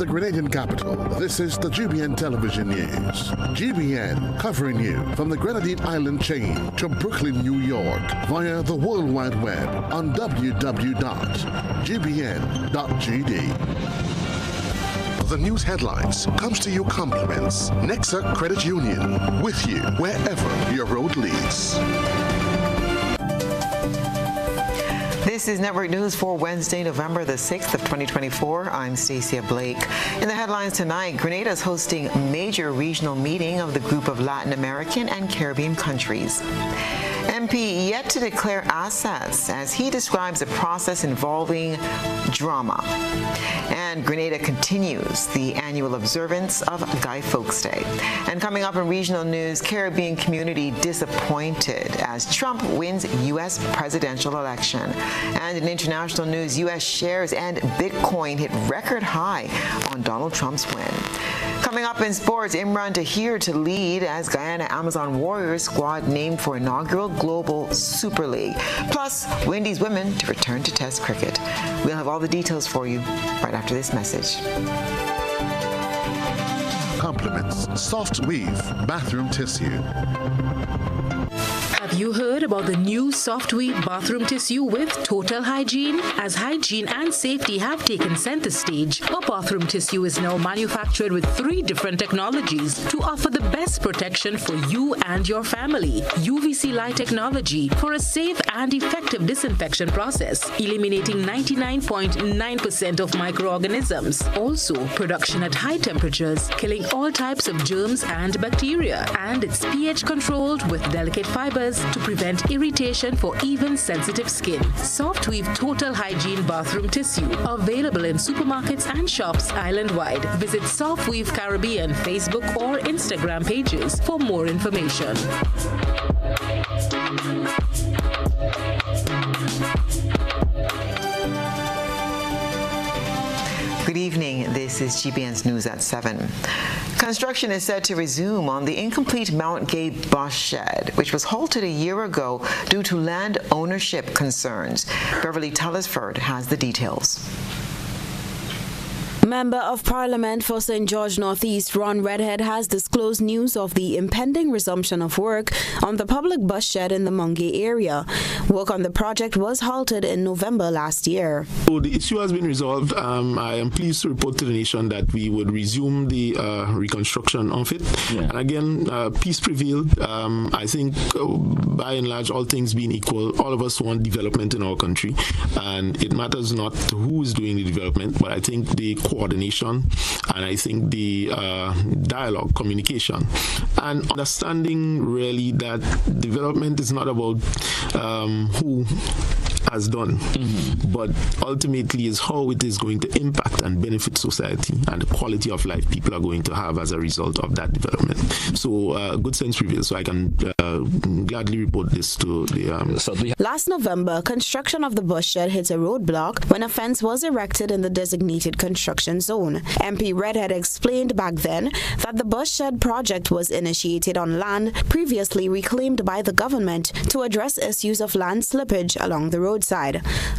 the Grenadian capital, this is the GBN Television News. GBN covering you from the Grenadine Island chain to Brooklyn, New York via the World Wide Web on www.gbn.gd. The news headlines comes to you compliments Nexa Credit Union, with you wherever your road leads. This is Network News for Wednesday, November the 6th of 2024. I'm Stasia Blake. In the headlines tonight, Grenada is hosting a major regional meeting of the group of Latin American and Caribbean countries. MP yet to declare assets as he describes a process involving drama. And Grenada continues the annual observance of Guy Fawkes Day. And coming up in regional news, Caribbean community disappointed as Trump wins U.S. presidential election. And in international news, U.S. shares and Bitcoin hit record high on Donald Trump's win. Coming up in sports, Imran Tahir to lead as Guyana Amazon Warriors squad named for inaugural Global Super League. Plus, Wendy's women to return to Test cricket. We'll have all the details for you right after this message. Compliments Soft Weave Bathroom Tissue. Have you heard about the new Soft Weave bathroom tissue with total hygiene? As hygiene and safety have taken center stage, a bathroom tissue is now manufactured with 3 different technologies to offer the best protection for you and your family. UVC light technology for a safe and effective disinfection process, eliminating 99.9% of microorganisms. Also, production at high temperatures, killing all types of germs and bacteria. And it's pH controlled with delicate fibers to prevent irritation for even sensitive skin. Soft Weave Total Hygiene Bathroom Tissue. Available in supermarkets and shops island-wide. Visit Soft Weave Caribbean Facebook or Instagram pages for more information. Good evening. This is GBN's News at 7. Construction is set to resume on the incomplete Mount Gay bus shed, which was halted a year ago due to land ownership concerns. Beverly Tellisford has the details. Member of Parliament for St. George Northeast Ron Redhead has disclosed news of the impending resumption of work on the public bus shed in the Mungay area. Work on the project was halted in November last year. So the issue has been resolved. I am pleased to report to the nation that we would resume the reconstruction of it. Yeah. And again, peace prevailed. I think by and large, all things being equal, all of us want development in our country. And it matters not who is doing the development, but I think the coordination and I think the dialogue, communication, and understanding really that development is not about who has done, but ultimately is how it is going to impact and benefit society and the quality of life people are going to have as a result of that development. So good sense prevails. So I can gladly report this to the... Last November, construction of the bus shed hit a roadblock when a fence was erected in the designated construction zone. MP Redhead explained back then that the bus shed project was initiated on land previously reclaimed by the government to address issues of land slippage along the roadside.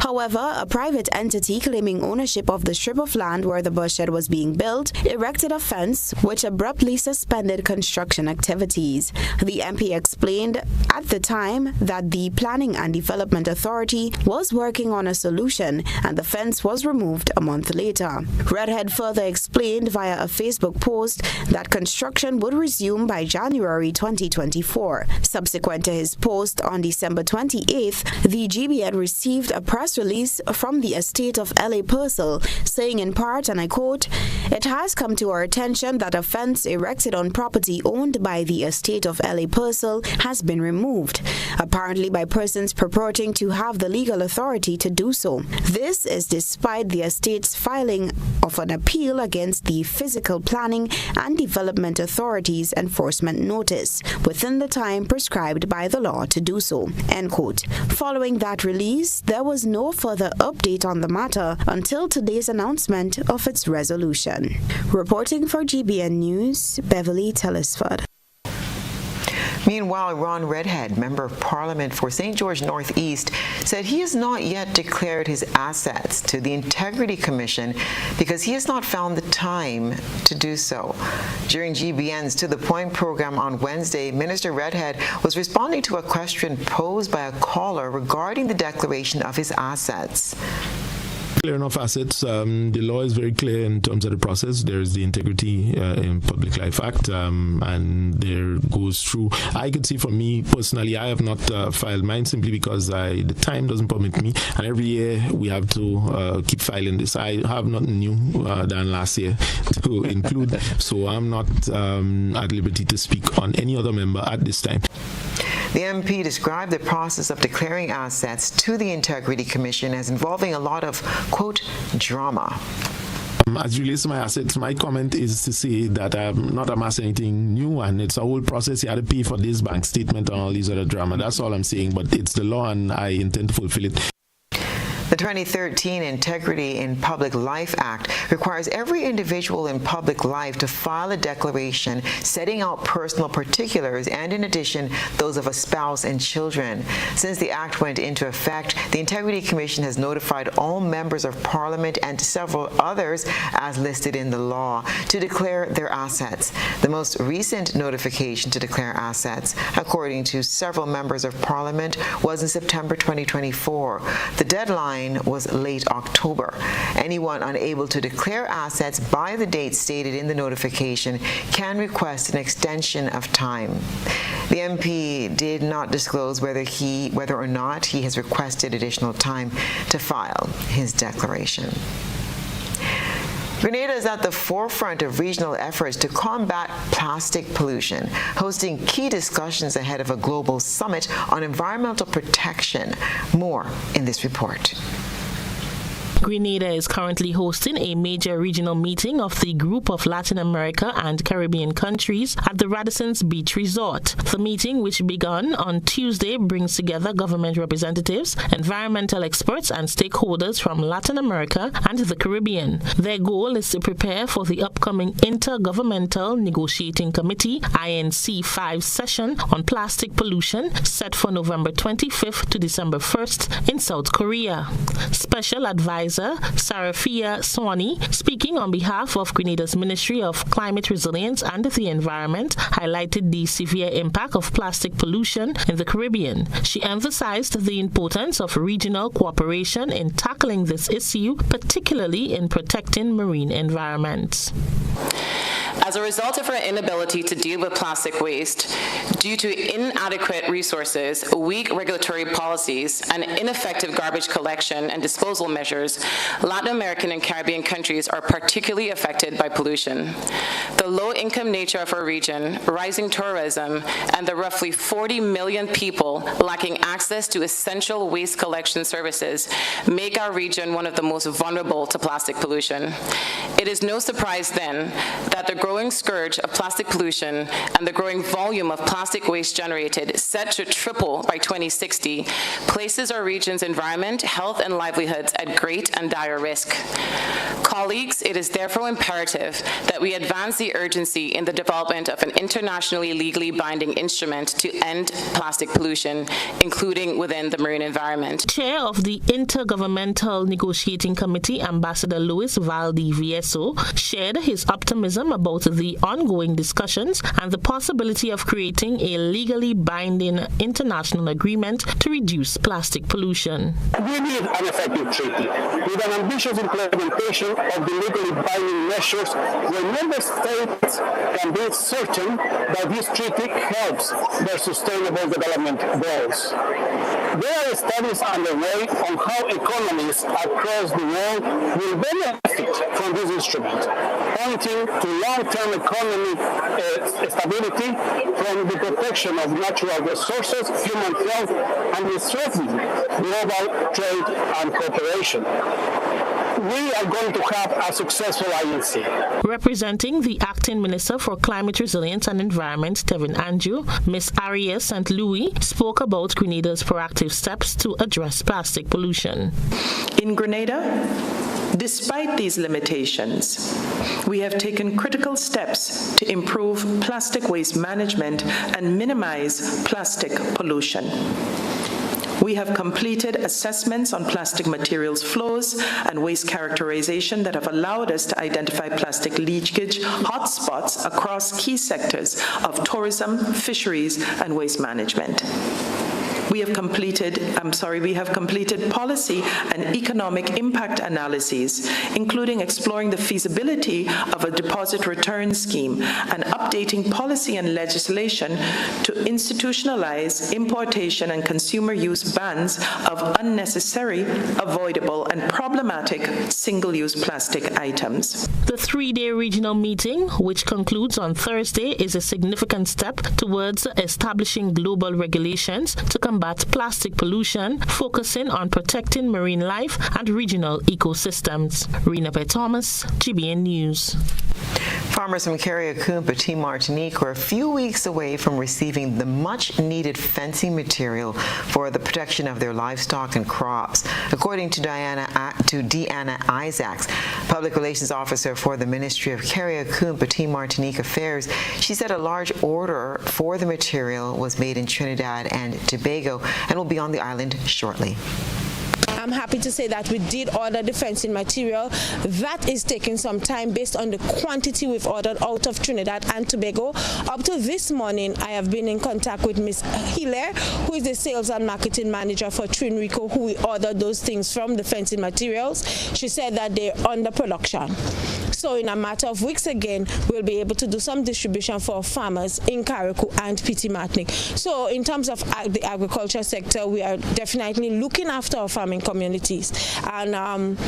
However, a private entity claiming ownership of the strip of land where the bus shed was being built erected a fence which abruptly suspended construction activities. The MP explained at the time that the Planning and Development Authority was working on a solution and the fence was removed a month later. Redhead further explained via a Facebook post that construction would resume by January 2024. Subsequent to his post on December 28th, the GBN received a press release from the estate of L.A. Purcell saying in part, and I quote, "It has come to our attention that a fence erected on property owned by the estate of L.A. Purcell has been removed, apparently by persons purporting to have the legal authority to do so. This is despite the estate's filing of an appeal against the Physical Planning and Development Authority's enforcement notice within the time prescribed by the law to do so." End quote. Following that release, there was no further update on the matter until today's announcement of its resolution. Reporting for GBN News, Beverly Tellisford. Meanwhile, Ron Redhead, Member of Parliament for St. George Northeast, said he has not yet declared his assets to the Integrity Commission because he has not found the time to do so. During GBN's To the Point program on Wednesday, Minister Redhead was responding to a question posed by a caller regarding the declaration of his assets. Clear enough assets. The law is very clear in terms of the process. There is the Integrity in Public Life Act, and there goes through. I could see for me personally, I have not filed mine simply because the time doesn't permit me, and every year we have to keep filing this. I have nothing new than last year to include, so I'm not at liberty to speak on any other member at this time. The MP described the process of declaring assets to the Integrity Commission as involving a lot of, quote, drama. As relates to my assets, my comment is to say that I'm not amassing anything new, and it's a whole process. You had to pay for this bank statement and all these other drama. That's all I'm saying, but it's the law and I intend to fulfill it. The 2013 Integrity in Public Life Act requires every individual in public life to file a declaration setting out personal particulars and, in addition, those of a spouse and children. Since the act went into effect, the Integrity Commission has notified all members of Parliament and several others, as listed in the law, to declare their assets. The most recent notification to declare assets, according to several members of Parliament, was in September 2024. The deadline was late October. Anyone unable to declare assets by the date stated in the notification can request an extension of time. The MP did not disclose whether or not he has requested additional time to file his declaration. Grenada is at the forefront of regional efforts to combat plastic pollution, hosting key discussions ahead of a global summit on environmental protection. More in this report. Grenada is currently hosting a major regional meeting of the Group of Latin America and Caribbean countries at the Radisson's Beach Resort. The meeting, which began on Tuesday, brings together government representatives, environmental experts, and stakeholders from Latin America and the Caribbean. Their goal is to prepare for the upcoming Intergovernmental Negotiating Committee (INC 5) session on plastic pollution set for November 25th to December 1st in South Korea. Special Advisor Sarafia Swani, speaking on behalf of Grenada's Ministry of Climate Resilience and the Environment, highlighted the severe impact of plastic pollution in the Caribbean. She emphasized the importance of regional cooperation in tackling this issue, particularly in protecting marine environments. As a result of our inability to deal with plastic waste, due to inadequate resources, weak regulatory policies, and ineffective garbage collection and disposal measures, Latin American and Caribbean countries are particularly affected by pollution. The low-income nature of our region, rising tourism, and the roughly 40 million people lacking access to essential waste collection services make our region one of the most vulnerable to plastic pollution. It is no surprise, then, that the growing scourge of plastic pollution and the growing volume of plastic waste generated, set to triple by 2060, places our region's environment, health, and livelihoods at great and dire risk. Colleagues, it is therefore imperative that we advance the urgency in the development of an internationally legally binding instrument to end plastic pollution, including within the marine environment. Chair of the Intergovernmental Negotiating Committee, Ambassador Luis Valdivieso, shared his optimism about the ongoing discussions and the possibility of creating a legally binding international agreement to reduce plastic pollution. We need an effective treaty with an ambitious implementation of the legally binding measures where member states can be certain that this treaty helps their sustainable development goals. There are studies underway on how economies across the world will benefit from this instrument, pointing to long-term economic stability from the protection of natural resources, human health, and the strengthening global trade and cooperation. We are going to have a successful INC. Representing the Acting Minister for Climate Resilience and Environment, Tevin Andrew, Ms. Aria St. Louis spoke about Grenada's proactive steps to address plastic pollution. In Grenada, Despite these limitations, we have taken critical steps to improve plastic waste management and minimize plastic pollution. We have completed assessments on plastic materials flows and waste characterization that have allowed us to identify plastic leakage hotspots across key sectors of tourism, fisheries, and waste management. We have completed policy and economic impact analyses, including exploring the feasibility of a deposit return scheme and updating policy and legislation to institutionalize importation and consumer use bans of unnecessary, avoidable, and problematic single-use plastic items. The three-day regional meeting, which concludes on Thursday, is a significant step towards establishing global regulations to combat plastic pollution, focusing on protecting marine life and regional ecosystems. Rena P. Thomas, GBN News. Farmers from Carriacou, Petit Martinique were a few weeks away from receiving the much-needed fencing material for the protection of their livestock and crops. According to Deanna Isaacs, Public Relations Officer for the Ministry of Carriacou and Petit Martinique Affairs, she said a large order for the material was made in Trinidad and Tobago and will be on the island shortly. I'm happy to say that we did order the fencing material. That is taking some time based on the quantity we've ordered out of Trinidad and Tobago. Up to this morning, I have been in contact with Ms. Hilaire, who is the sales and marketing manager for Trinrico, who we ordered those things from, the fencing materials. She said that they're under production. So in a matter of weeks again, we'll be able to do some distribution for farmers in Carriacou and Petit Martinique. So in terms of the agriculture sector, we are definitely looking after our farming communities. And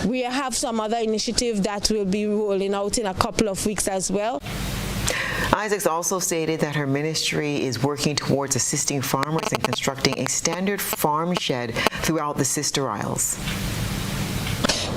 we have some other initiative that will be rolling out in a couple of weeks as well. Isaacs also stated that her ministry is working towards assisting farmers in constructing a standard farm shed throughout the Sister Isles.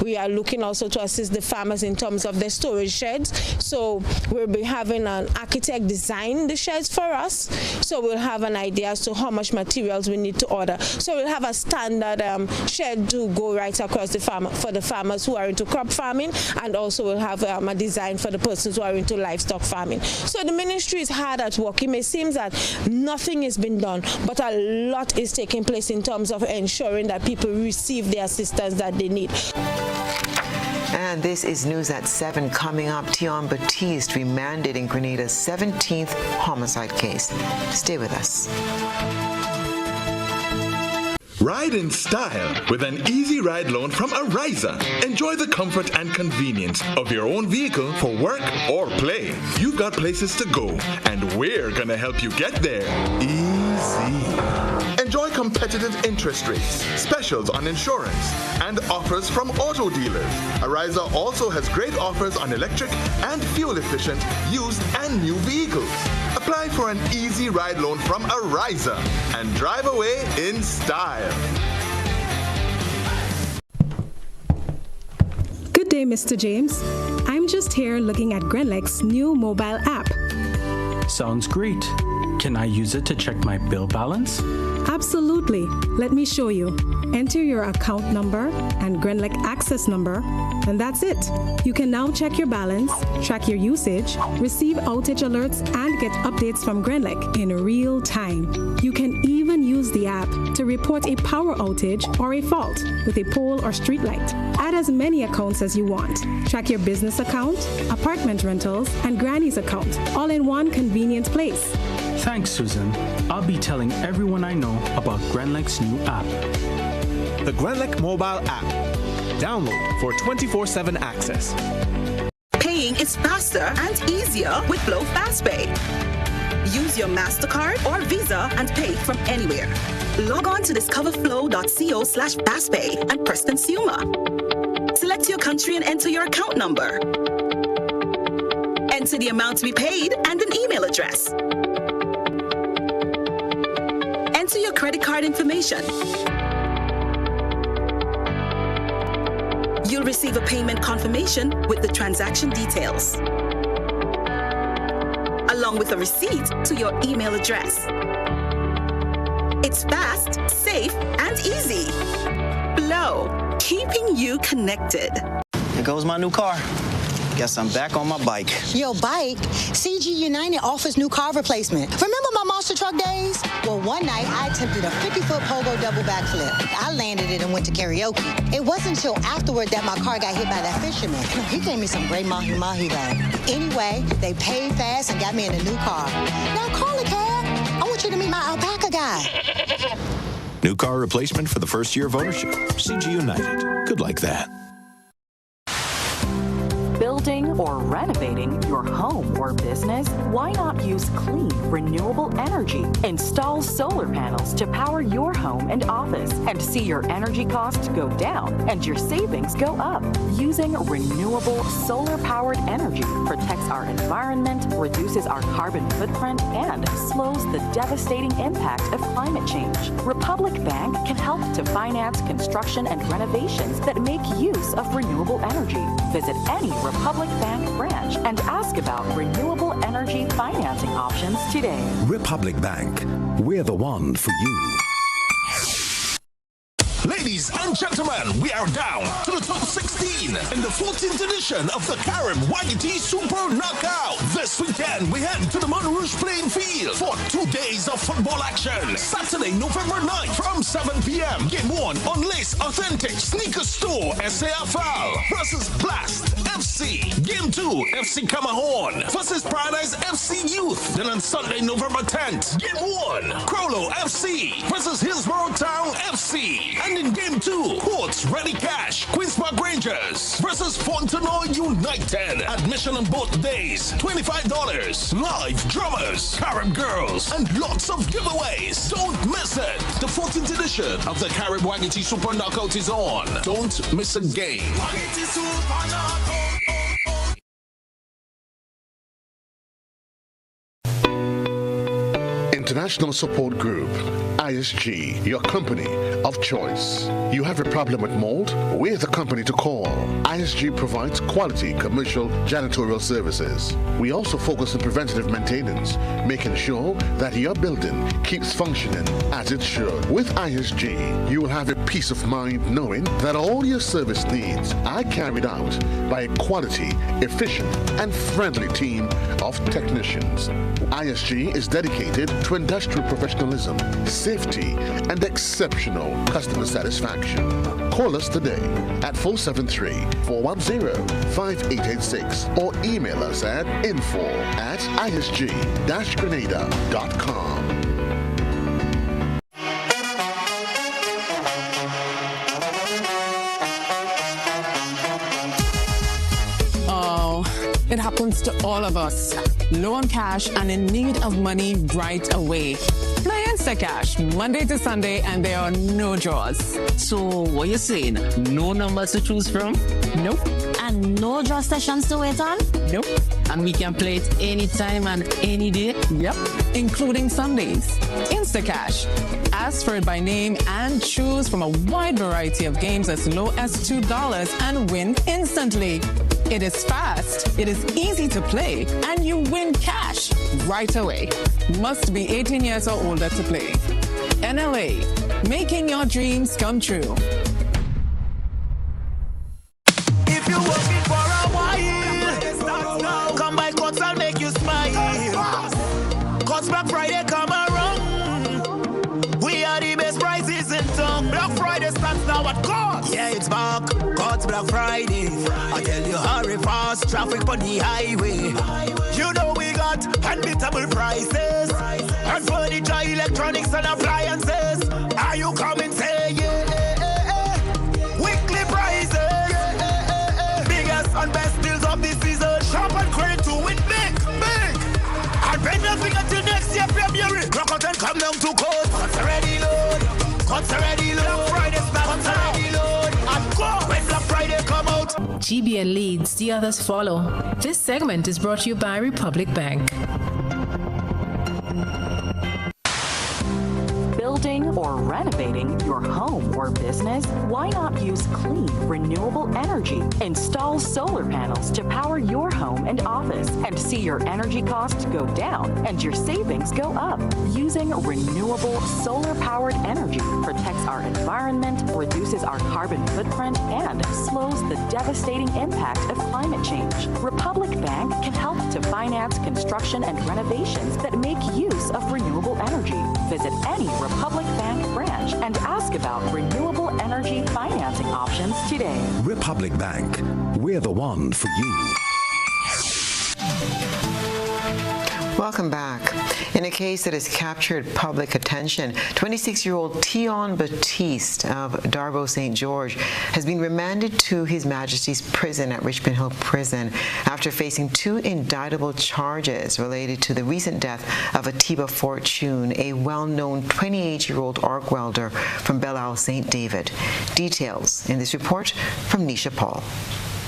We are looking also to assist the farmers in terms of their storage sheds. So we'll be having an architect design the sheds for us. So we'll have an idea as to how much materials we need to order. So we'll have a standard shed to go right across the farm for the farmers who are into crop farming, and also we'll have a design for the persons who are into livestock farming. So the ministry is hard at work. It may seem that nothing has been done, but a lot is taking place in terms of ensuring that people receive the assistance that they need. And this is news at 7 coming up. Tion Baptiste remanded in Grenada's 17th homicide case. Stay with us. Ride in style with an easy ride loan from Ariza. Enjoy the comfort and convenience of your own vehicle for work or play. You've got places to go, and we're gonna help you get there easy. Enjoy competitive interest rates, specials on insurance, and offers from auto dealers. Ariza also has great offers on electric and fuel-efficient used and new vehicles. Apply for an easy ride loan from Ariza and drive away in style. Good day, Mr. James. I'm just here looking at Grenlec's new mobile app. Sounds great. Can I use it to check my bill balance? Absolutely. Let me show you. Enter your account number and Grenlec access number, and that's it. You can now check your balance, track your usage, receive outage alerts, and get updates from Grenlec in real time. You can even use the app to report a power outage or a fault with a pole or street light. Add as many accounts as you want. Track your business account, apartment rentals, and Granny's account, all in one convenient place. Thanks, Susan. I'll be telling everyone I know about Grenlec's new app. The Grenlec mobile app. Download for 24/7 access. Paying is faster and easier with Flow FastPay. Use your MasterCard or Visa and pay from anywhere. Log on to discoverflow.co/fastpay and press Consumer. Select your country and enter your account number. Enter the amount to be paid and an email address. Enter your credit card information. You'll receive a payment confirmation with the transaction details, along with a receipt to your email address. It's fast, safe, and easy. Flow, keeping you connected. Here goes my new car. Guess I'm back on my bike. Your bike? CG United offers new car replacement. Remember my monster truck days? Well, one night I attempted a 50-foot pogo double backflip. I landed it and went to karaoke. It wasn't until afterward that my car got hit by that fisherman. He gave me some great mahi-mahi though. Anyway, they paid fast and got me in a new car. Now call it, cab. I want you to meet my alpaca guy. New car replacement for the first year of ownership. CG United. Good like that. Building or renovating your home or business? Why not use clean, renewable energy? Install solar panels to power your home and office and see your energy costs go down and your savings go up. Using renewable solar-powered energy protects our environment, reduces our carbon footprint, and slows the devastating impact of climate change. Republic Bank can help to finance construction and renovations that make use of renewable energy. Visit any Republic Bank branch and ask about renewable energy financing options today. Republic Bank. We're the one for you. Ladies and gentlemen, we are down to the top 16 in the 14th edition of the Carib Wagiti Super Knockout. This weekend, we head to the Mont Rouge playing field for 2 days of football action. Saturday, November 9th from 7 p.m. Game 1 on Lace Authentic Sneaker Store SAFL versus Blast FC. Game 2, FC Camahorn versus Paradise FC Youth. Then on Sunday, November 10th, Game 1, Crollo FC versus Hillsborough Town FC. And in Game 2, Ports Ready Cash, Queen's Park Rangers versus Fontenoy United. Admission on both days, $25. Live drummers, Carib girls, and lots of giveaways. Don't miss it. The 14th edition of the Carib Wagiti Super Knockout is on. Don't miss a game. International Support Group, ISG, your company of choice. You have a problem with mold? We're the company to call. ISG provides quality commercial janitorial services. We also focus on preventative maintenance, making sure that your building keeps functioning as it should. With ISG, you will have a peace of mind knowing that all your service needs are carried out by a quality, efficient, and friendly team of technicians. ISG is dedicated to industrial professionalism, safety, and exceptional customer satisfaction. Call us today at 473-410-5886 or email us at info@isg-grenada.com. It happens to all of us. Low on cash and in need of money right away. Play Instacash Monday to Sunday and there are no draws. So what you saying? No numbers to choose from? Nope. And no draw sessions to wait on? Nope. And we can play it anytime and any day? Yep. Including Sundays. Instacash. Ask for it by name and choose from a wide variety of games as low as $2 and win instantly. It is fast, it is easy to play, and you win cash right away. Must be 18 years or older to play. NLA, making your dreams come true. If you're working for a while, come by Cots, I'll make you smile. Cots Black Friday come around. We are the best prices in town. Black Friday starts now at Cots. Yeah, it's back. Cots Black Friday. I tell you, hurry fast, traffic on the highway. You know we got unbeatable prices. And furniture, electronics, and appliances. Are you coming? Say yeah. Weekly prices. Biggest and best deals of this season. Shop and credit to win big. And bend nothing until next year, February. Rock out and come down to Coats. Cots already load. Cots already load. Black Friday start. Cots already load. And go when Black Friday come out. GBN leads, the others follow. This segment is brought to you by Republic Bank. Building or renovating your home or business? Why not use clean, renewable energy? Install solar panels to power your home and office and see your energy costs go down and your savings go up. Using renewable solar-powered energy protects our environment, reduces our carbon footprint, and slows the devastating impact of climate change. Republic Bank can help to finance construction and renovations that make use of renewable energy. Visit any Republic Bank branch and ask about renewable energy financing options today. Republic Bank, we're the one for you. Welcome back. In a case that has captured public attention, 26-year-old Tion Baptiste of Darbo St. George has been remanded to His Majesty's Prison at Richmond Hill Prison after facing 2 indictable charges related to the recent death of Atiba Fortune, a well-known 28-year-old arc welder from Belle Isle, St. David. Details in this report from Nisha Paul.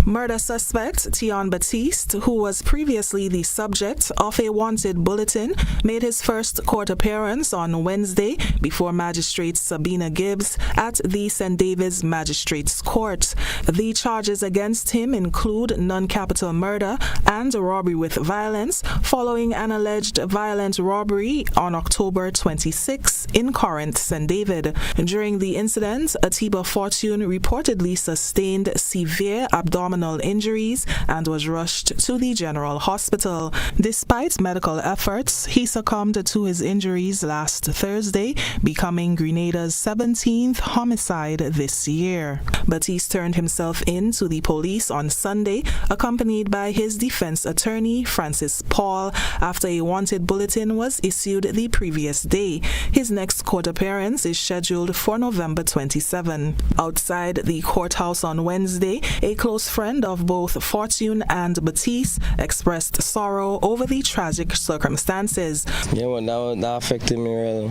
Murder suspect Tion Baptiste, who was previously the subject of a wanted bulletin, made his first court appearance on Wednesday before Magistrate Sabina Gibbs at the St. David's Magistrates Court. The charges against him include non-capital murder and robbery with violence following an alleged violent robbery on October 26 in Corinth, St. David. During the incident, Atiba Fortune reportedly sustained severe abdominal injuries and was rushed to the General Hospital. Despite medical efforts, he succumbed to his injuries last Thursday, becoming Grenada's 17th homicide this year. Baptiste turned himself in to the police on Sunday, accompanied by his defense attorney, Francis Paul, after a wanted bulletin was issued the previous day. His next court appearance is scheduled for November 27. Outside the courthouse on Wednesday, a close friend of both Fortune and Baptiste expressed sorrow over the tragic circumstances. Yeah, well, that affected me real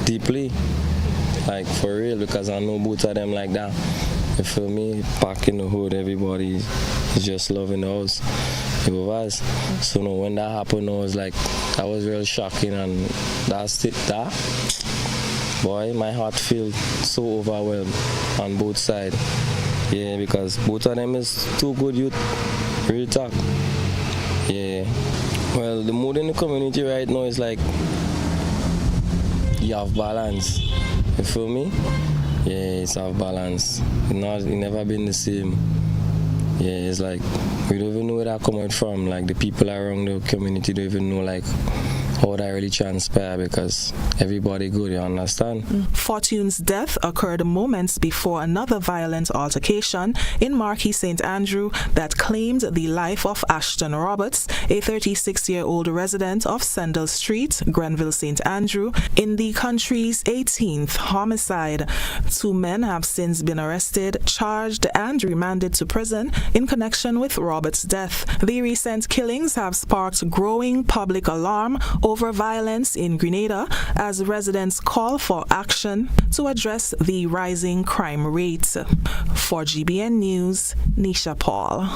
deeply, like for real, because I know both of them like that. You feel me? Back in the hood, everybody is just loving the house. It was. So when that happened, I was like, that was real shocking, and that's it. That, boy, my heart feels so overwhelmed on both sides. Yeah, because both of them is too good youth, real talk. Yeah. Well, the mood in the community right now is like, you have balance. You feel me? Yeah, it's have balance. It never been the same. Yeah, it's like, we don't even know where that coming from. Like, the people around the community don't even know, like, how that really transpire, because everybody good, you understand? Fortune's death occurred moments before another violent altercation in Marquis St. Andrew that claimed the life of Ashton Roberts, a 36-year-old resident of Sandal Street, Grenville St. Andrew, in the country's 18th homicide. 2 men have since been arrested, charged, and remanded to prison in connection with Roberts' death. The recent killings have sparked growing public alarm over violence in Grenada as residents call for action to address the rising crime rate. For GBN News, Nisha Paul.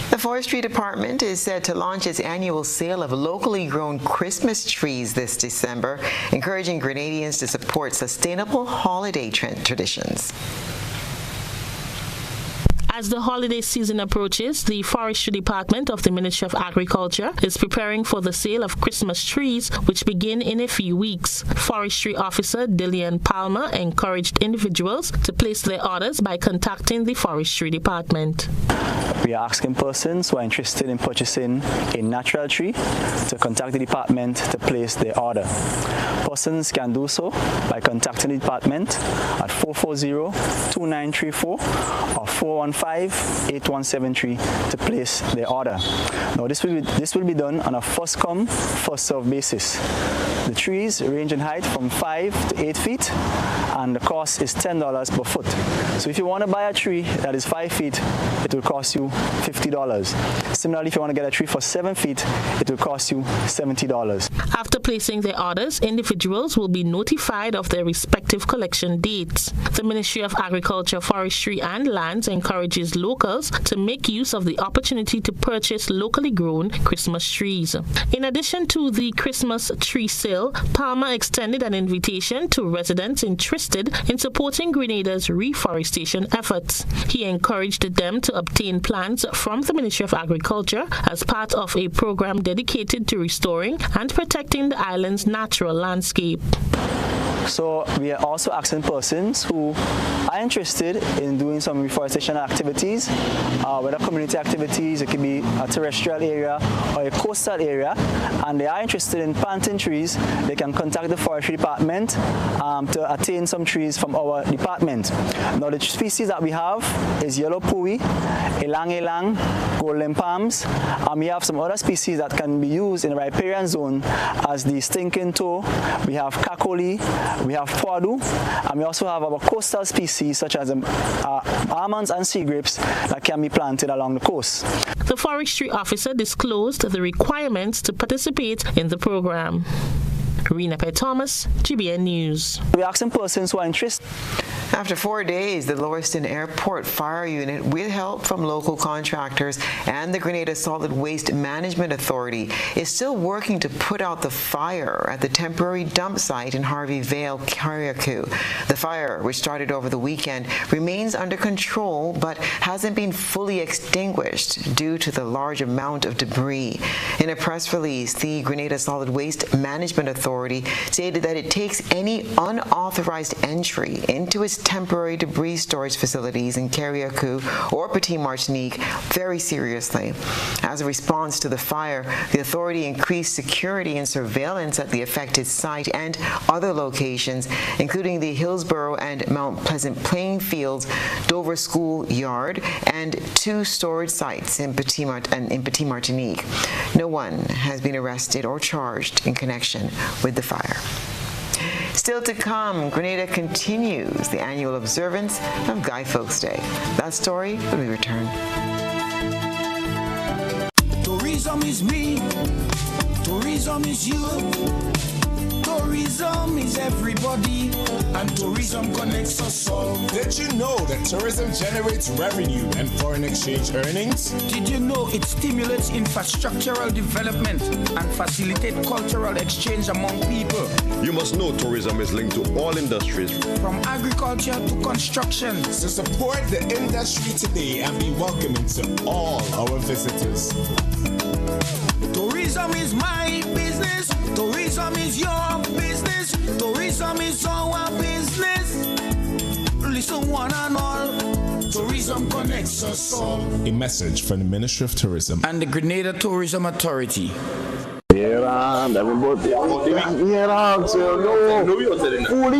The Forestry Department is set to launch its annual sale of locally grown Christmas trees this December, encouraging Grenadians to support sustainable holiday traditions. As the holiday season approaches, the Forestry Department of the Ministry of Agriculture is preparing for the sale of Christmas trees, which begin in a few weeks. Forestry Officer Dillian Palmer encouraged individuals to place their orders by contacting the Forestry Department. We are asking persons who are interested in purchasing a natural tree to contact the department to place their order. Persons can do so by contacting the department at 440-2934 or 415-8173 to place their order. Now this will be done on a first come, first served basis. The trees range in height from 5 to 8 feet and the cost is $10 per foot. So if you want to buy a tree that is 5 feet, it will cost you $50. Similarly, if you want to get a tree for 7 feet, it will cost you $70. After placing their orders, individuals will be notified of their respective collection dates. The Ministry of Agriculture, Forestry and Lands encourages locals to make use of the opportunity to purchase locally grown Christmas trees. In addition to the Christmas tree sale Still, Palmer extended an invitation to residents interested in supporting Grenada's reforestation efforts. He encouraged them to obtain plans from the Ministry of Agriculture as part of a program dedicated to restoring and protecting the island's natural landscape. So we are also asking persons who are interested in doing some reforestation activities, whether community activities, it could be a terrestrial area or a coastal area, and they are interested in planting trees, they can contact the forestry department to attain some trees from our department. Now the species that we have is yellow pui, elang, golden palms, and we have some other species that can be used in the riparian zone as the stinking toe, we have kakoli, we have poadu, and we also have our coastal species such as almonds and sea grapes that can be planted along the coast. The forestry officer disclosed the requirements to participate in the program. Rena P. Thomas, GBN News. We're asking persons who are interested. After 4 days, the Lauriston Airport Fire Unit, with help from local contractors and the Grenada Solid Waste Management Authority, is still working to put out the fire at the temporary dump site in Harvey Vale, Carriacou. The fire, which started over the weekend, remains under control but hasn't been fully extinguished due to the large amount of debris. In a press release, the Grenada Solid Waste Management Authority stated that it takes any unauthorized entry into its temporary debris storage facilities in Carriacou or Petit Martinique very seriously. As a response to the fire, the authority increased security and surveillance at the affected site and other locations, including the Hillsborough and Mount Pleasant playing fields, Dover School Yard, and 2 storage sites in Petit Martinique. No one has been arrested or charged in connection with the fire. Still to come, Grenada continues the annual observance of Guy Fawkes Day. That story when we return. Tourism is me, tourism is you, tourism is everybody, and tourism connects us all. Did you know that tourism generates revenue and foreign exchange earnings? Did you know it stimulates infrastructural development and facilitate cultural exchange among people? You must know tourism is linked to all industries, from agriculture to construction. So support the industry today and be welcoming to all our visitors. Tourism is my business. Tourism is your business. Tourism is our business. Listen one and all. Tourism connects us all. A message from the Ministry of Tourism and the Grenada Tourism Authority. Fully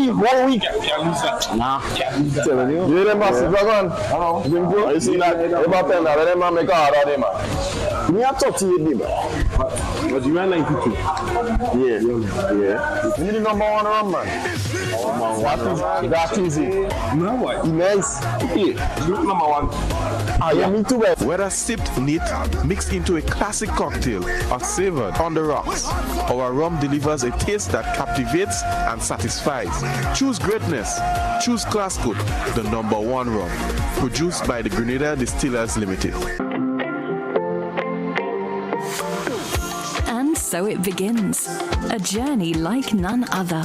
1 week. Nah. Telling you. You them boss dragon. Hello. You see that? About them now, them man make hard on them man. Me a 38 man. But you are 92. Yeah. You need the number 1 run man. That easy. No what? Nice. Yeah. Group number 1. Yeah, me too, man. Whether sipped neat, mixed into a classic cocktail, or savored on the rocks, our rum delivers a taste that captivates and satisfies. Choose greatness. Choose Classcoat, the number 1 rum. Produced by the Grenada Distillers Limited. And so it begins. A journey like none other.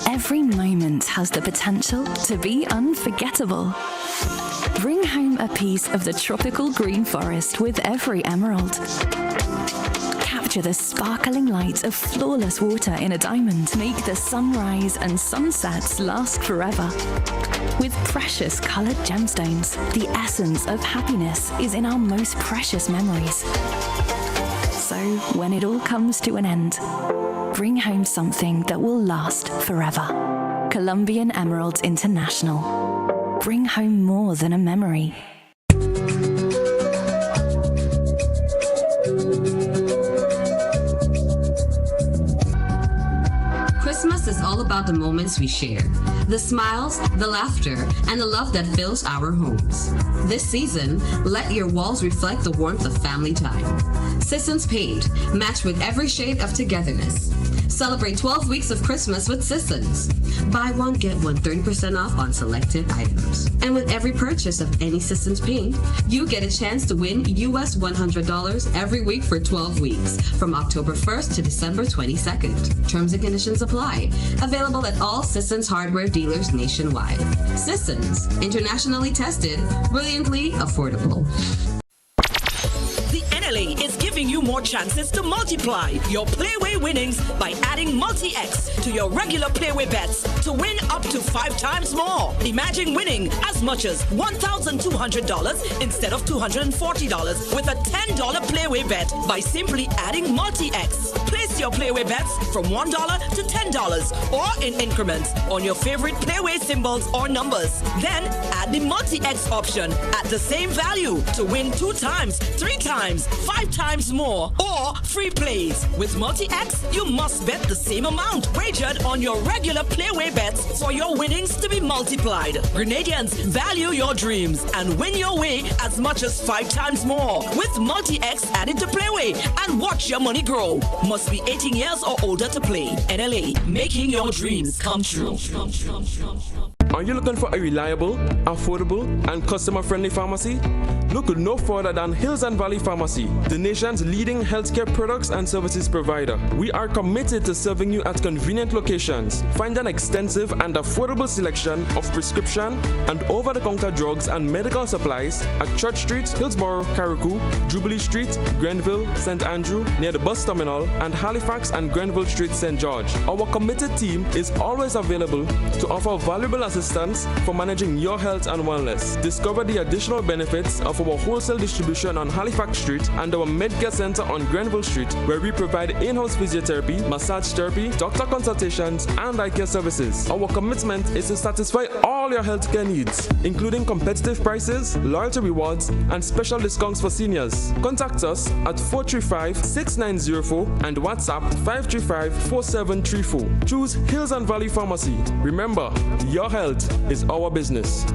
Every moment has the potential to be unforgettable. Bring home a piece of the tropical green forest with every emerald. Capture the sparkling light of flawless water in a diamond. Make the sunrise and sunsets last forever. With precious colored gemstones, the essence of happiness is in our most precious memories. So, when it all comes to an end, bring home something that will last forever. Colombian Emeralds International. Bring home more than a memory. Christmas is all about the moments we share, the smiles, the laughter, and the love that fills our homes. This season, let your walls reflect the warmth of family time. Sisson's Paint, matched with every shade of togetherness. Celebrate 12 weeks of Christmas with Sissons. Buy one, get one 30% off on selected items. And with every purchase of any Sissons paint, you get a chance to win US $100 every week for 12 weeks from October 1st to December 22nd. Terms and conditions apply. Available at all Sissons hardware dealers nationwide. Sissons, internationally tested, brilliantly affordable. The NLA is giving you more chances to multiply your Playway winnings by adding Multi-X to your regular Playway bets to win up to 5 times more. Imagine winning as much as $1,200 instead of $240 with a $10 Playway bet by simply adding Multi-X. Place your Playway bets from $1 to $10 or in increments on your favorite Playway symbols or numbers. Then add the Multi-X option at the same value to win 2 times, 3 times, 5 times more, or free plays. With Multi-X, you must bet the same amount wagered on your regular Playway bets for your winnings to be multiplied. Grenadians, value your dreams and win your way as much as 5 times more with Multi-X added to Playway and watch your money grow. Must be 18 years or older to play. NLA, making your dreams come true. Are you looking for a reliable, affordable, and customer-friendly pharmacy? Look no further than Hills and Valley Pharmacy, the nation's leading healthcare products and services provider. We are committed to serving you at convenient locations. Find an extensive and affordable selection of prescription and over-the-counter drugs and medical supplies at Church Street, Hillsborough, Carriacou, Jubilee Street, Grenville, St. Andrew, near the bus terminal, and Halifax and Grenville Street, St. George. Our committed team is always available to offer valuable assistance for managing your health and wellness. Discover the additional benefits of our wholesale distribution on Halifax Street and our Medcare Center on Grenville Street, where we provide in-house physiotherapy, massage therapy, doctor consultations, and eye care services. Our commitment is to satisfy all your healthcare needs, including competitive prices, loyalty rewards, and special discounts for seniors. Contact us at 435-6904 and WhatsApp 535-4734. Choose Hills and Valley Pharmacy. Remember, your health is our business.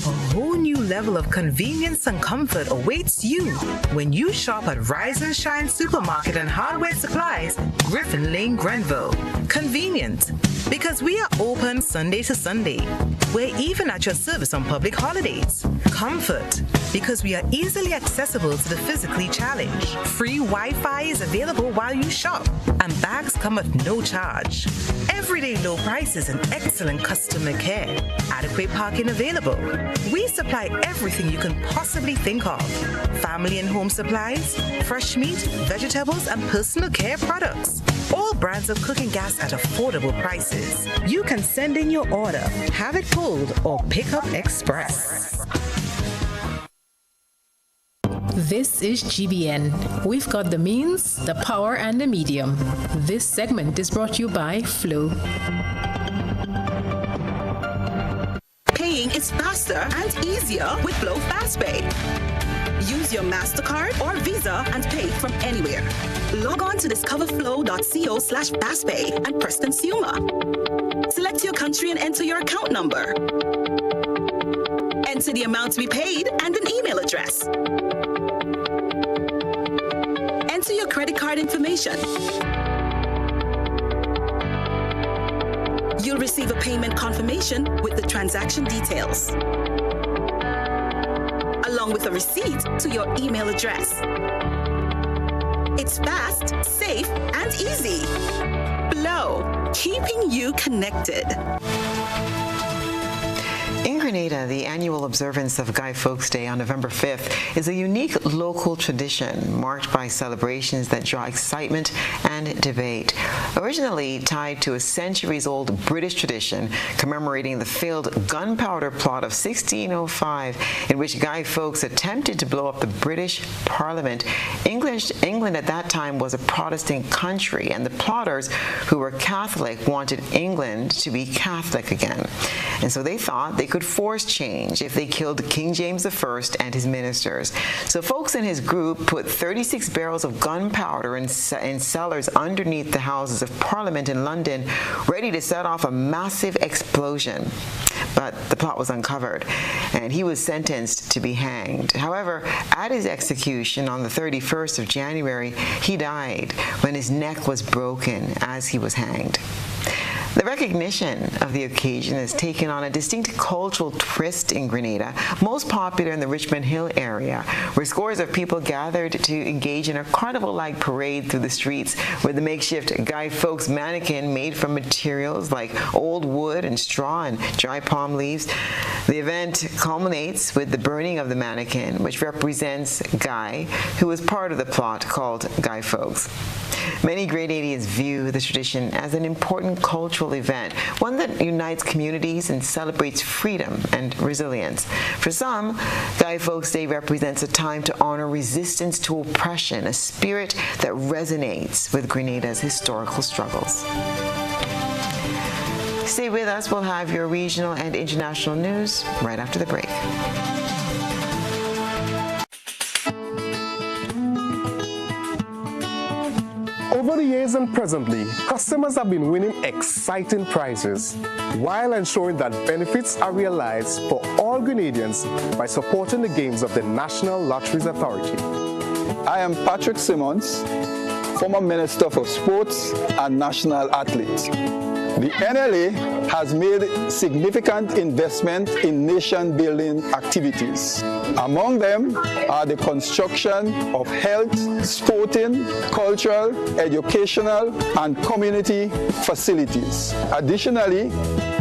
A whole new level of convenience and comfort awaits you when you shop at Rise and Shine Supermarket and Hardware Supplies, Griffin Lane, Grenville. Convenient, because we are open Sunday to Sunday. We're even at your service on public holidays. Comfort, because we are easily accessible to the physically challenged. Free Wi-Fi is available while you shop, and bags come at no charge. Everyday low prices and excellent customer care. Adequate parking available. We supply everything you can possibly think of. Family and home supplies, fresh meat, vegetables, and personal care products. All brands of cooking gas at affordable prices. You can send in your order, have it pulled, or pick up express. This is GBN. We've got the means, the power, and the medium. This segment is brought to you by Flow. Paying is faster and easier with Flow FastPay. Use your MasterCard or Visa and pay from anywhere. Log on to discoverflow.co/fastpay and press consumer. Select your country and enter your account number. Enter the amount to be paid and an email address. Enter your credit card information. You'll receive a payment confirmation with the transaction details, along with a receipt to your email address. It's fast, safe, and easy. Flow, keeping you connected. In Grenada, the annual observance of Guy Fawkes Day on November 5th is a unique local tradition marked by celebrations that draw excitement and debate. Originally tied to a centuries-old British tradition commemorating the failed gunpowder plot of 1605, in which Guy Fawkes attempted to blow up the British Parliament. England at that time was a Protestant country, and the plotters, who were Catholic, wanted England to be Catholic again. And so they thought they could force change if they killed King James I and his ministers. So folks in his group put 36 barrels of gunpowder in cellars underneath the Houses of Parliament in London, ready to set off a massive explosion. But the plot was uncovered, and he was sentenced to be hanged. However, at his execution on the 31st of January, he died when his neck was broken as he was hanged. The recognition of the occasion has taken on a distinct cultural twist in Grenada, most popular in the Richmond Hill area, where scores of people gathered to engage in a carnival-like parade through the streets with the makeshift Guy Fawkes mannequin made from materials like old wood and straw and dry palm leaves. The event culminates with the burning of the mannequin, which represents Guy, who was part of the plot called Guy Fawkes. Many Grenadians view this tradition as an important cultural event, one that unites communities and celebrates freedom and resilience. For some, Guy Fawkes Day represents a time to honor resistance to oppression, a spirit that resonates with Grenada's historical struggles. Stay with us. We'll have your regional and international news right after the break. Over the years and presently, customers have been winning exciting prizes while ensuring that benefits are realized for all Grenadians by supporting the games of the National Lotteries Authority. I am Patrick Simmons, former Minister for Sports and National Athlete. The NLA has made significant investment in nation-building activities. Among them are the construction of health, sporting, cultural, educational, and community facilities. Additionally,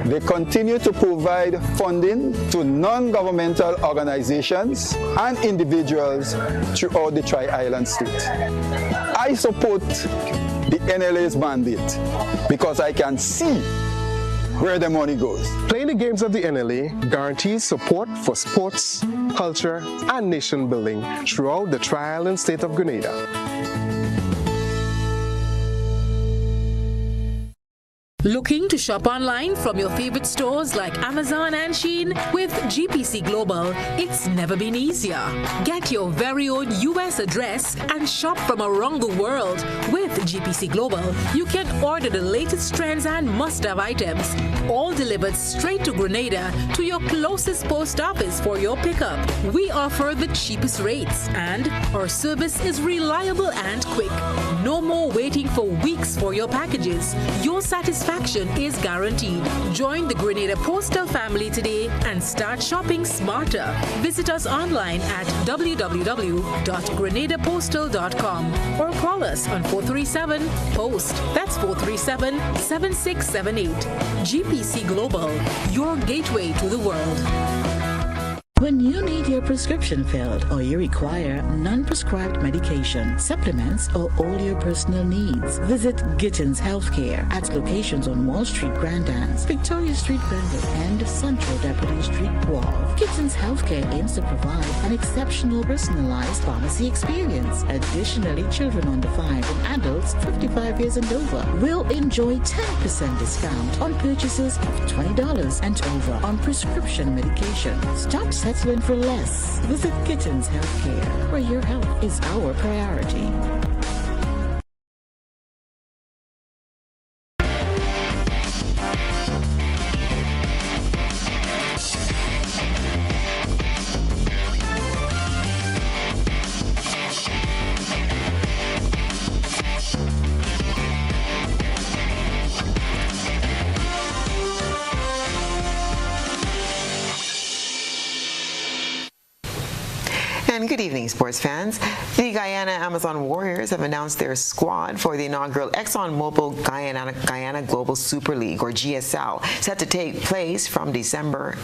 they continue to provide funding to non-governmental organizations and individuals throughout the Tri-Island state. I support the NLA's mandate because I can see where the money goes. Playing the games of the NLA guarantees support for sports, culture, and nation building throughout the Tri-Island state of Grenada. Looking to shop online from your favorite stores like Amazon and Shein? With GPC Global, it's never been easier. Get your very own US address and shop from around the world. With GPC Global, you can order the latest trends and must-have items, all delivered straight to Grenada to your closest post office for your pickup. We offer the cheapest rates, and our service is reliable and quick. No more waiting for weeks for your packages. Your satisfaction is guaranteed. Join the Grenada Postal family today and start shopping smarter. Visit us online at www.grenadapostal.com or call us on 437-POST. That's 437-7678. GPC Global, your gateway to the world. When you need your prescription filled or you require non-prescribed medication, supplements, or all your personal needs, visit Gittins Healthcare at locations on Wall Street, Grand Anse, Victoria Street, Grenville, and Central Deputy Street, Wharf. Gittins Healthcare aims to provide an exceptional personalized pharmacy experience. Additionally, children under 5 and adults 55 years and over will enjoy 10% discount on purchases of $20 and over on prescription medication. Stop settling for less. Visit Gittins Healthcare, where your health is our priority. And good evening, sports fans. The Guyana Amazon Warriors have announced their squad for the inaugural ExxonMobil Guyana Global Super League, or GSL, set to take place from November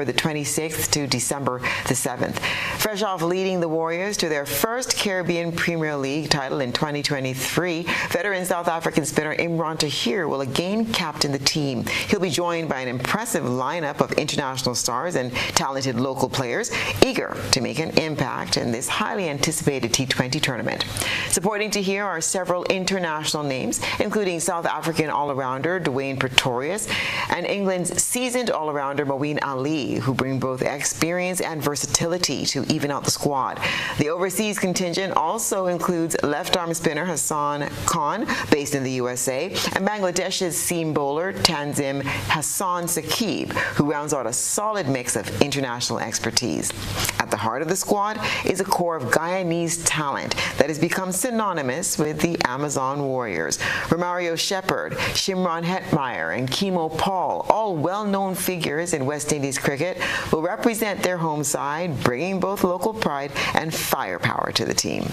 the 26th to December the 7th. Fresh off leading the Warriors to their first Caribbean Premier League title in 2023, veteran South African spinner Imran Tahir will again captain the team. He'll be joined by an impressive lineup of international stars and talented local players eager to make an impact impact in this highly anticipated T20 tournament. Supporting to here are several international names, including South African all-arounder Dwayne Pretorius and England's seasoned all-arounder Moeen Ali, who bring both experience and versatility to even out the squad. The overseas contingent also includes left-arm spinner Hassan Khan, based in the USA, and Bangladesh's seam bowler Tanzim Hassan Saqib, who rounds out a solid mix of international expertise. At the heart of the squad is a core of Guyanese talent that has become synonymous with the Amazon Warriors. Romario Shepherd, Shimron Hetmeyer, and Kimo Paul, all well-known figures in West Indies cricket, will represent their home side, bringing both local pride and firepower to the team.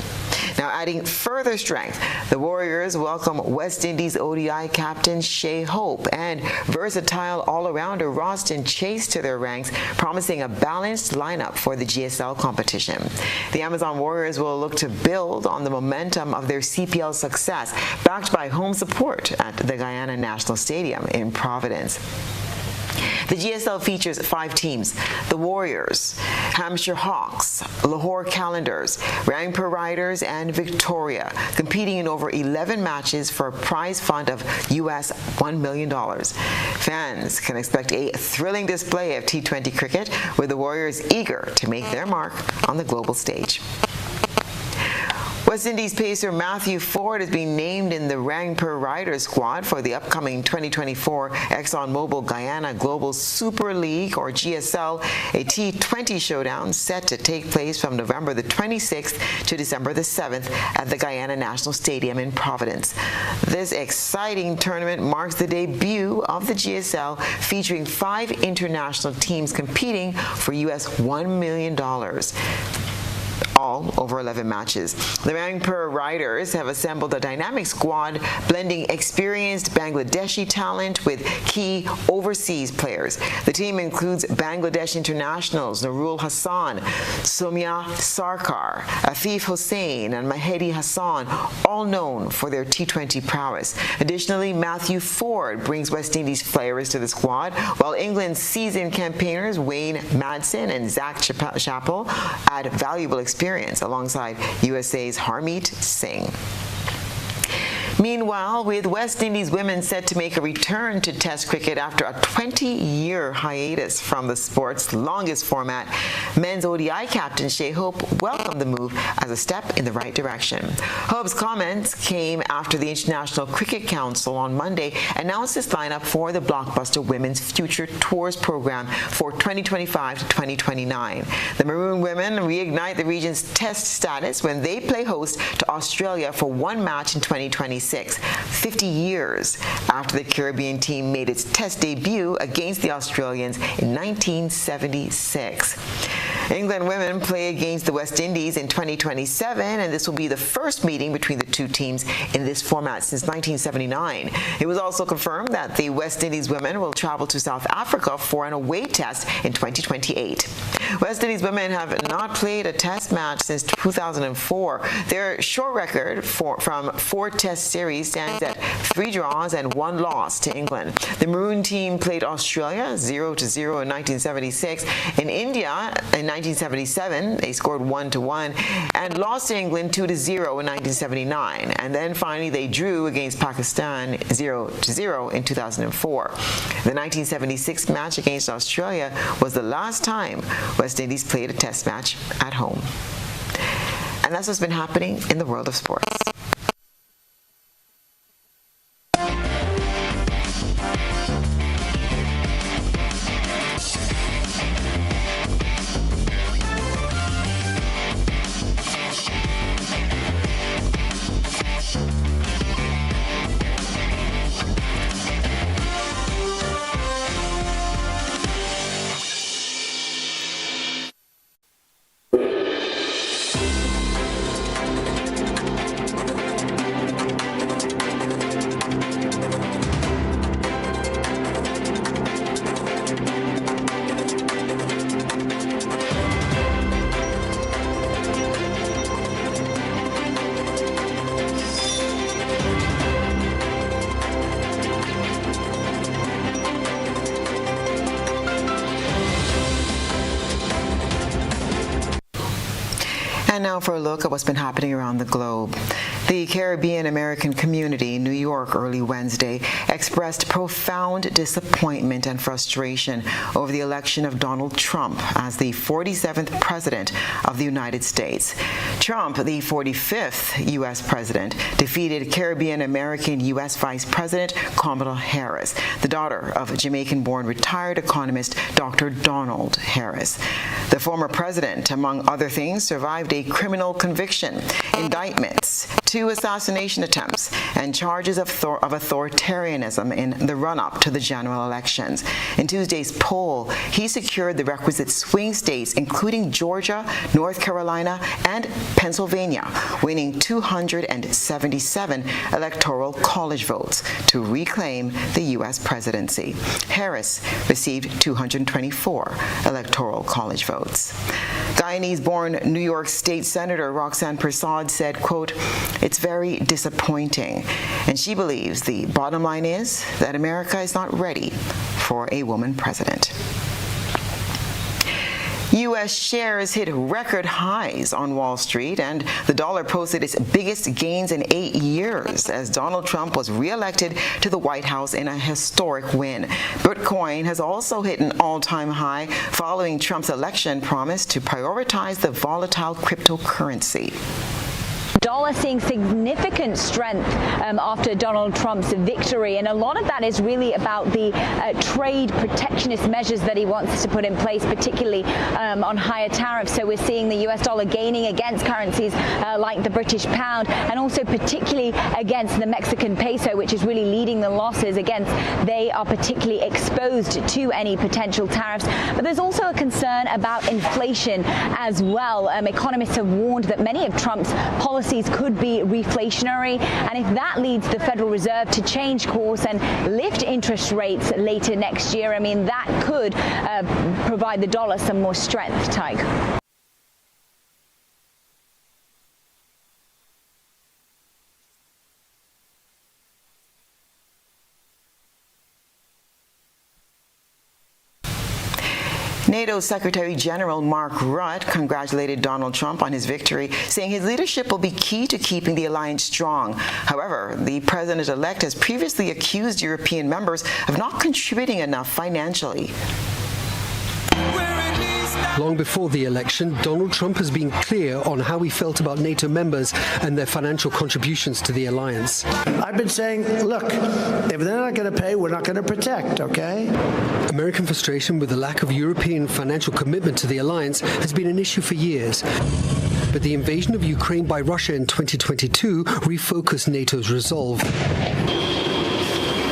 Now, adding further strength, the Warriors welcome West Indies ODI captain Shea Hope and versatile all-arounder Roston Chase to their ranks, promising a balanced lineup for the GSL competition. The Amazon Warriors will look to build on the momentum of their CPL success, backed by home support at the Guyana National Stadium in Providence. The GSL features 5 teams: the Warriors, Hampshire Hawks, Lahore Calendars, Rangpur Riders, and Victoria, competing in over 11 matches for a prize fund of US $1 million. Fans can expect a thrilling display of T20 cricket, with the Warriors eager to make their mark on the global stage. West Indies pacer Matthew Ford has been named in the Rangpur Riders squad for the upcoming 2024 ExxonMobil Guyana Global Super League, or GSL, a T20 showdown set to take place from November the 26th to December the 7th at the Guyana National Stadium in Providence. This exciting tournament marks the debut of the GSL, featuring 5 international teams competing for US $1 million. All over 11 matches. The Rangpur Riders have assembled a dynamic squad blending experienced Bangladeshi talent with key overseas players. The team includes Bangladesh internationals Nurul Hassan, Soumya Sarkar, Afif Hossain, and Mahedi Hassan, all known for their T20 prowess. Additionally, Matthew Ford brings West Indies players to the squad, while England's seasoned campaigners Wayne Madsen and Zach Chappell add valuable experience alongside USA's Harmeet Singh. Meanwhile, with West Indies women set to make a return to Test cricket after a 20-year hiatus from the sport's longest format, men's ODI captain Shea Hope welcomed the move as a step in the right direction. Hope's comments came after the International Cricket Council on Monday announced its lineup for the blockbuster Women's Future Tours program for 2025 to 2029. The Maroon women reignite the region's Test status when they play host to Australia for one match in 2026. 50 years after the Caribbean team made its Test debut against the Australians in 1976. England women play against the West Indies in 2027, and this will be the first meeting between the two teams in this format since 1979. It was also confirmed that the West Indies women will travel to South Africa for an away test in 2028. West Indies women have not played a test match since 2004. Their short record from 4 test series stands at 3 draws and 1 loss to England. The Maroon team played Australia 0-0 in 1976. In India in 1977, they scored 1-1 and lost to England 2-0 in 1979. And then finally they drew against Pakistan 0-0 in 2004. The 1976 match against Australia was the last time West Indies played a test match at home. And that's what's been happening in the world of sports. now for a look at what's been happening around the globe. The Caribbean American community in New York early Wednesday expressed profound disappointment and frustration over the election of Donald Trump as the 47th President of the United States. Trump, the 45th U.S. President, defeated Caribbean American U.S. Vice President Kamala Harris, the daughter of Jamaican-born retired economist Dr. Donald Harris. The former president, among other things, survived a criminal conviction, indictments, 2 assassination attempts, and charges of authoritarianism in the run-up to the general elections. In Tuesday's poll, he secured the requisite swing states, including Georgia, North Carolina, and Pennsylvania, winning 277 electoral college votes to reclaim the U.S. presidency. Harris received 224 electoral college votes. Guyanese-born New York State Senator Roxanne Persaud said, quote, "It's very disappointing," and she believes the bottom line is that America is not ready for a woman president. U.S. shares hit record highs on Wall Street, and the dollar posted its biggest gains in 8 years as Donald Trump was reelected to the White House in a historic win. Bitcoin has also hit an all-time high following Trump's election promise to prioritize the volatile cryptocurrency. Dollar seeing significant strength after Donald Trump's victory, and a lot of that is really about the trade protectionist measures that he wants to put in place, particularly on higher tariffs. So we're seeing the US dollar gaining against currencies like the British pound, and also particularly against the Mexican peso, which is really leading the losses. Again, they are particularly exposed to any potential tariffs. But there's also a concern about inflation as well. Economists have warned that many of Trump's policies could be reflationary, and if that leads the Federal Reserve to change course and lift interest rates later next year, I mean, that could provide the dollar some more strength, Tyke. NATO Secretary General Mark Rutte congratulated Donald Trump on his victory, saying his leadership will be key to keeping the alliance strong. However, the president-elect has previously accused European members of not contributing enough financially. Long before the election, Donald Trump has been clear on how he felt about NATO members and their financial contributions to the alliance. I've been saying, look, if they're not going to pay, we're not going to protect, okay? American frustration with the lack of European financial commitment to the alliance has been an issue for years. But the invasion of Ukraine by Russia in 2022 refocused NATO's resolve.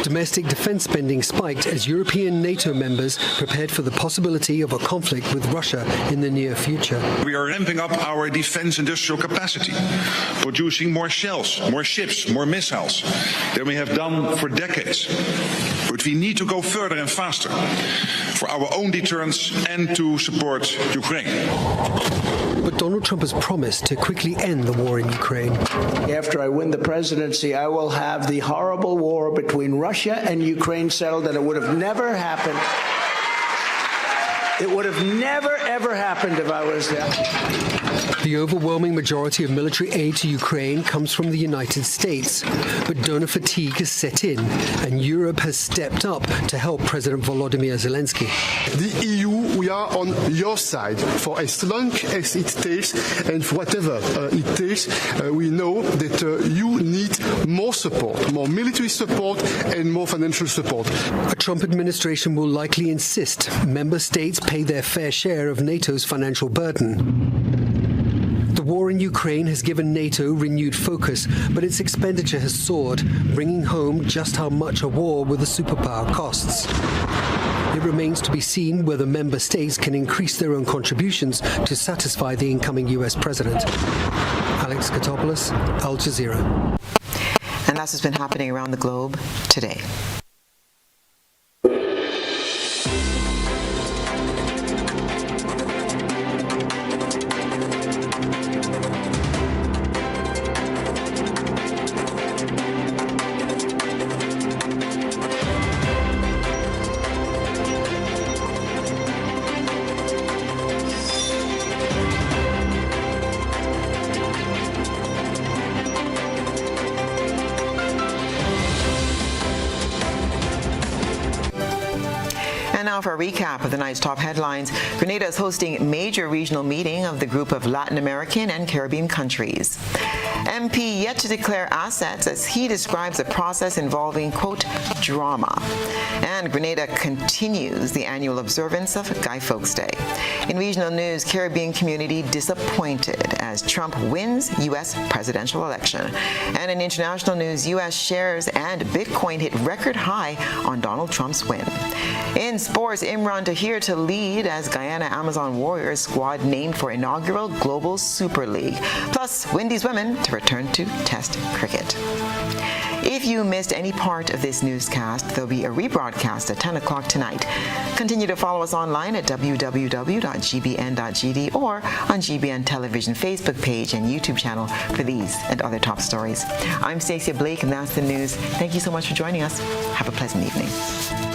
Domestic defense spending spiked as European NATO members prepared for the possibility of a conflict with Russia in the near future. We are ramping up our defense industrial capacity, producing more shells, more ships, more missiles than we have done for decades. But we need to go further and faster for our own deterrence and to support Ukraine. But Donald Trump has promised to quickly end the war in Ukraine. After I win the presidency, I will have the horrible war between Russia and Ukraine settled, and it would have never happened. It would have never, ever happened if I was there. The overwhelming majority of military aid to Ukraine comes from the United States, but donor fatigue has set in, and Europe has stepped up to help President Volodymyr Zelensky. The EU, we are on your side for as long as it takes, and for whatever it takes. We know that you need more support, more military support, and more financial support. A Trump administration will likely insist member states pay their fair share of NATO's financial burden. The war in Ukraine has given NATO renewed focus, but its expenditure has soared, bringing home just how much a war with a superpower costs. It remains to be seen whether member states can increase their own contributions to satisfy the incoming US president. Alex Katopoulos, Al Jazeera. And that's what's been happening around the globe today. now for a recap of the night's top headlines. Grenada is hosting a major regional meeting of the group of Latin American and Caribbean countries. MP yet to declare assets as he describes the process involving, quote, drama. And Grenada continues the annual observance of Guy Fawkes Day. In regional news, Caribbean community disappointed as Trump wins U.S. presidential election. And in international news, U.S. shares and Bitcoin hit record high on Donald Trump's win. In sports, Imran Tahir to lead as Guyana Amazon Warriors squad named for inaugural Global Super League. Plus, Windies women to return to Test cricket. If you missed any part of this newscast, there'll be a rebroadcast at 10 o'clock tonight. Continue to follow us online at www.gbn.gd or on GBN Television Facebook page and YouTube channel for these and other top stories. I'm Stasia Blake, and that's the news. Thank you so much for joining us. Have a pleasant evening.